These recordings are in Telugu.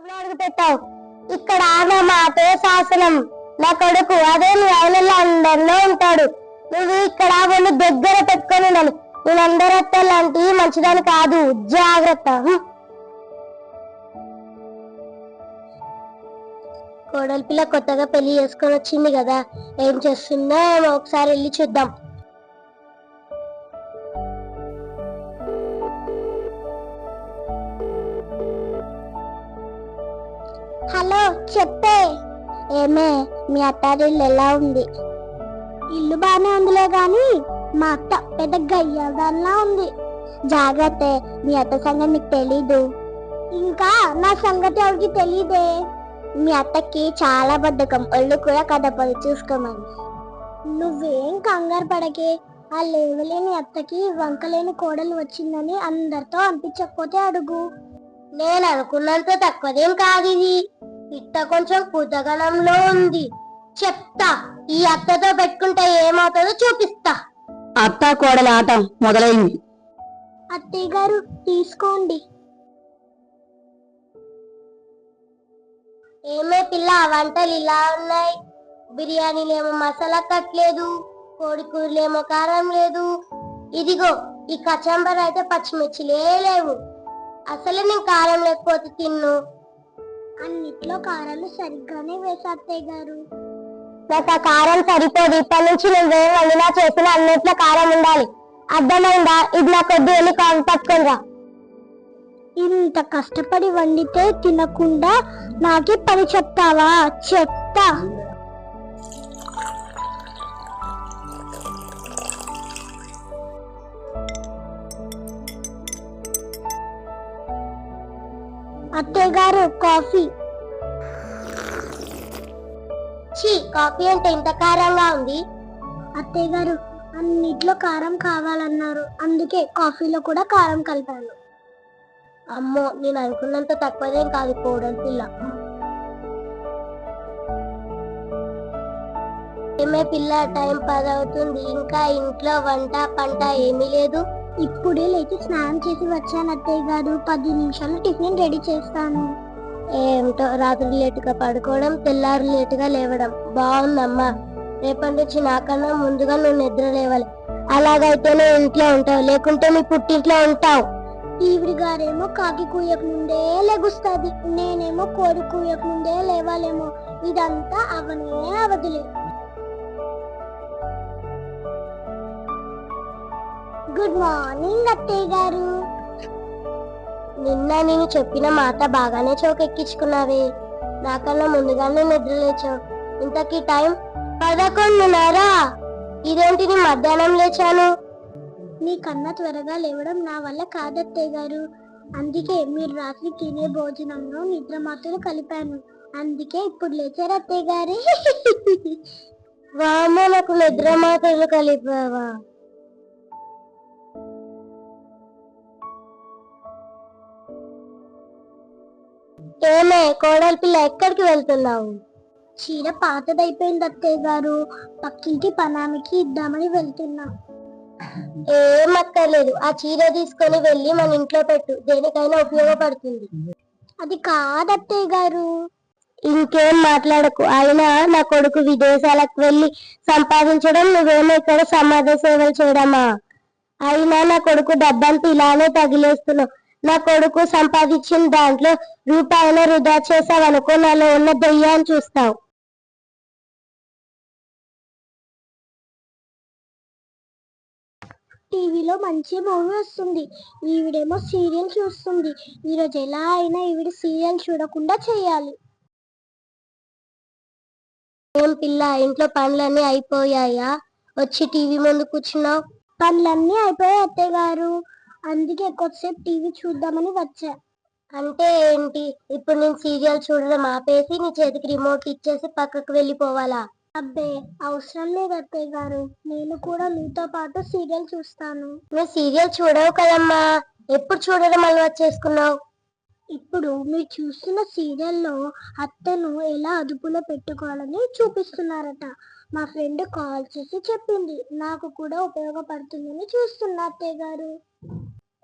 అడుగు పెట్టావు. ఇక్కడ నా మాటే శాసనం. నా కొడుకు అదే మీ ఆయన అందరిలో ఉంటాడు. నువ్వు ఇక్కడ వాళ్ళు దగ్గర పెట్టుకొని ఉండాలి. నేనందరత్త లాంటి మంచిదాని కాదు, జాగ్రత్త. కోడలి పిల్ల కొత్తగా పెళ్లి చేసుకొని వచ్చింది కదా, ఏం చేస్తుందో ఏమో ఒకసారి వెళ్ళి చూద్దాం. హలో, చెప్పే. ఏమే, మీ అత్తారిల్లు ఎలా ఉంది? ఇల్లు బానే ఉందిలే గాని మా అత్త పెద్ద గయ్యాదానిలా ఉంది. జాగ్రత్త, మీ అత్త సంగతి నీకు తెలీదు. ఇంకా నా సంగతి ఎవరికి తెలీదే. మీ అత్తకి చాలా బద్ధకం, ఒళ్ళు కూడా కదపదు, చూసుకోమని. నువ్వేం కంగారు పడకే. ఆ లేవలేని అత్తకి వంకలేని కోడలు వచ్చిందని అందరితో అనిపించకపోతే అడుగు. నేను అనుకున్నంత తక్కువదేం కాదు ఇది. ఇట్ట కొంచెం కుతగనంలో ఉంది. చెప్తా, ఈ అత్తతో పెట్టుకుంటే ఏమవుతుందో చూపిస్తా. అత్త కోడల ఆట మొదలైంది. అత్తయ్య గారు, తీసుకోండి. ఏమే పిల్ల, వంటలు ఇలా ఉన్నాయి. బిర్యానీలేమో మసాలా కట్టలేదు, కోడి కూరలేమో కారం లేదు. ఇదిగో ఈ కచంబర్ అయితే పచ్చిమిర్చిలే లేవు. అసలు నేను కారం లేకపోతే తిన్ను. అన్నిట్లో కారాలు సరిగ్గానే వేసా అత్తయ్య గారు. నాకు ఆ కారం సరిపోదు. ఇప్పటి నుంచి నేను ఏం వండినా చేసిన అన్నిట్లో కారం ఉండాలి, అర్థమైందా? ఇది నాకు వద్దు, వెళ్ళి పట్టుకొని రా. ఇంత కష్టపడి వండితే తినకుండా నాకే పని చెప్తావా? చెప్తా. అత్తయ్య గారు, కాఫీ. ఛీ, కాఫీ అంటే ఇంత కారంగా ఉంది. అత్తయ్య గారు, అన్నిట్లో కారం కావాలన్నారు, అందుకే కాఫీలో కూడా కారం కలిపాను. అమ్మో, నేను అనుకున్నంత తక్కువదేం కాదు కోడలి పిల్ల. ఏమే పిల్ల, టైం 10 అవుతుంది, ఇంకా ఇంట్లో వంట పంట ఏమీ లేదు. ఇప్పుడే లేచి స్నానం చేసి వచ్చాను అత్తయ్య గారు. 10 నిమిషాలు టిఫిన్ రెడీ చేస్తాను. ఏమిటో, రాత్రి లేటుగా పడుకోవడం, తెల్లారు లేటుగా లేవడం. బాగుందమ్మా. రేపటి నుంచి నాకన్నా ముందుగా నువ్వు నిద్ర లేవాలి. అలాగైతే నువ్వు ఇంట్లో ఉంటావు, లేకుంటే మీ పుట్టింట్లో ఉంటావు. ఈవిడి గారేమో కాకి కూయక ముందే లెగుస్తుంది, నేనేమో కోడి కూయక ముందే లేవాలేమో. ఇదంతా అవనే అవదులే. గుడ్ మార్నింగ్ అత్తయ్య గారు. నిన్న నేను చెప్పిన మాట బాగానే చౌకెక్కించుకున్నావే. నాకన్నా ముందుగానే నిద్ర లేచావు. ఇంతకీ టైం 11:30. ఇదేంటి నీ మధ్యాహ్నం లేచాను? నీకన్నా త్వరగా లేవడం నా వల్ల కాదత్తయ్య గారు. అందుకే మీరు రాత్రి తినే భోజనంలో నిద్ర మాత్రలు కలిపాను. అందుకే ఇప్పుడు లేచారు అత్తయ్య గారు. వామ్మ, నాకు నిద్ర మాత్రలు కలిపావా? ఏమే కోడలి పిల్ల, ఎక్కడికి వెళ్తున్నావు? చీర పాతదైపోయింది అత్తయ్య గారు, పక్కింటి పనామికి ఇద్దామని వెళ్తున్నా. ఏం అక్కర్లేదు, ఆ చీర తీసుకొని వెళ్ళి మన ఇంట్లో పెట్టు, దేనికైనా ఉపయోగపడుతుంది. అది కాదత్తయ్య గారు. ఇంకేం మాట్లాడకు. అయినా నా కొడుకు విదేశాలకు వెళ్ళి సంపాదించడం, నువ్వేమో ఇక్కడ సమాజ సేవలు చేయడమా? అయినా నా కొడుకు డబ్బంతా ఇలానే తగిలేస్తున్నావు. నా కొడుకు సంపాదించిన దాంట్లో రూపాయలు వృధా చేసావనుకో, నాలో ఉన్న దెయ్యాన్ని చూస్తావు. టీవీలో మంచి మూవీ వస్తుంది, ఈవిడేమో సీరియల్ చూస్తుంది. ఈరోజు ఎలా అయినా ఈవిడ సీరియల్ చూడకుండా చేయాలి. ఏం పిల్ల, ఇంట్లో పనులన్నీ అయిపోయాయా? వచ్చి టీవీ ముందు కూర్చున్నావు. పనులన్నీ అయిపోయాయి అత్తయ్య గారు, అందుకే కొద్దిసేపు టీవీ చూద్దామని వచ్చా. అంటే ఏంటి, ఇప్పుడు నేను సీరియల్ చూడడం ఆపేసి నీ చేతికి రిమోట్ ఇచ్చేసి పక్కకు వెళ్ళిపోవాలా? అబ్బే, అవసరం లేదు అత్తయ్య గారు, నేను కూడా మీతో పాటు సీరియల్ చూస్తాను. నువ్వు సీరియల్ చూడవు కదమ్మా, ఎప్పుడు చూడడం అలవాటు చేసుకున్నావు? ఇప్పుడు మీరు చూస్తున్న సీరియల్లో అత్తను ఎలా అదుపులో పెట్టుకోవాలని చూపిస్తున్నారట. మా ఫ్రెండ్ కాల్ చేసి చెప్పింది, నాకు కూడా ఉపయోగపడుతుందని చూస్తున్నా అత్తయ్య గారు.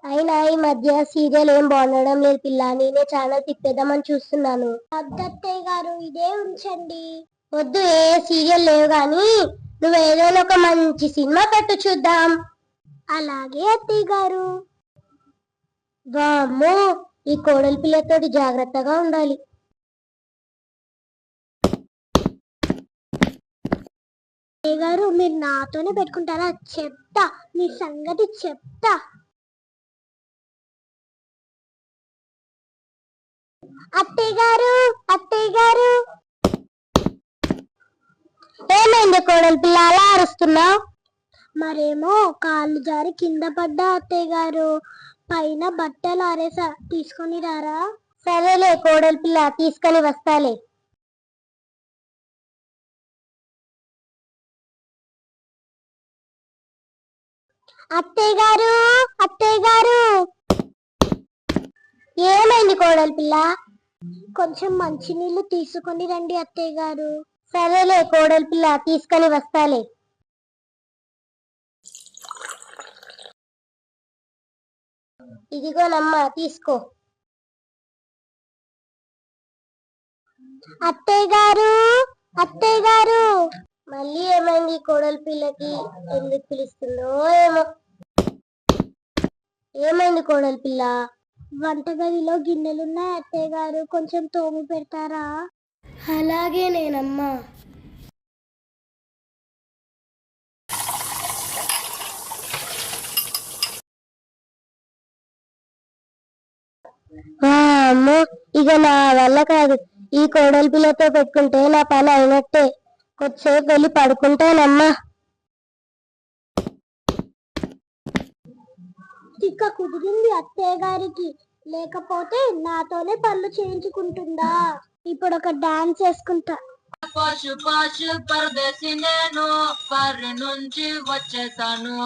అయినా ఈ మధ్య సీరియల్ ఏం బాగుండడం లేదు పిల్ల. నేనే ఛానల్ తిప్పేద్దామని చూస్తున్నాను. అత్తయ్య గారు ఇదే ఉంచండి. వద్దు, ఏ సీరియల్ లేవు గాని నువ్వు ఏదైనా ఒక మంచి సినిమా పెట్టు చూద్దాం. అలాగే అత్తయ్య గారు. వామ్మో, ఈ కోడలి పిల్లతోటి జాగ్రత్తగా ఉండాలి. అత్తయ్య గారు మీరు నాతోనే పెట్టుకుంటారా? చెప్తా, మీ సంగతి చెప్తా. అత్తయ్య గారు, అత్తయ్య గారు. ఏమైంది కోడలి పిల్ల అలా అరుస్తున్నావు? మరేమో కాళ్ళు జారి కింద పడ్డా అత్తయ్య గారు. పైన బట్టలు ఆరేసా, తీసుకొని రారా? సరేలే కోడలి పిల్ల, తీసుకొని వస్తాలే. అత్తయ్య గారు, అత్తయ్య గారు. ఏమైంది కోడలి పిల్ల? కొంచెం మంచినీళ్ళు తీసుకొని రండి అత్తయ్య గారు. సరేలే కోడలి పిల్ల, తీసుకొని వస్తాలే. ఇదిగోనమ్మా, తీసుకో. అత్తయ్య గారు, అత్తయ్య గారు. మళ్ళీ ఏమైంది కోడలి పిల్లకి? ఎందుకు పిలుస్తుందో ఏమో. ఏమైంది కోడలి పిల్ల? వంటగదిలో గిన్నెలున్నాయి అత్తయ్య గారు, కొంచెం తోమి పెడతారా? అలాగే నేనమ్మా. అమ్మో, ఇక నా వల్ల కాదు. ఈ కోడలి పిల్లతో పెట్టుకుంటే నా పని అయినట్టే. కొద్దిసేపు వెళ్ళి పడుకుంటానమ్మా. ఇక కుదిరింది అత్తయ్య గారికి. లేకపోతే నాతోనే పనులు చేయించుకుంటుందా. ఇప్పుడు ఒక డాన్స్ వేసుకుంటా. పాషు పాషు పరదేశి నేను పరి నుంచి వచ్చేసాను.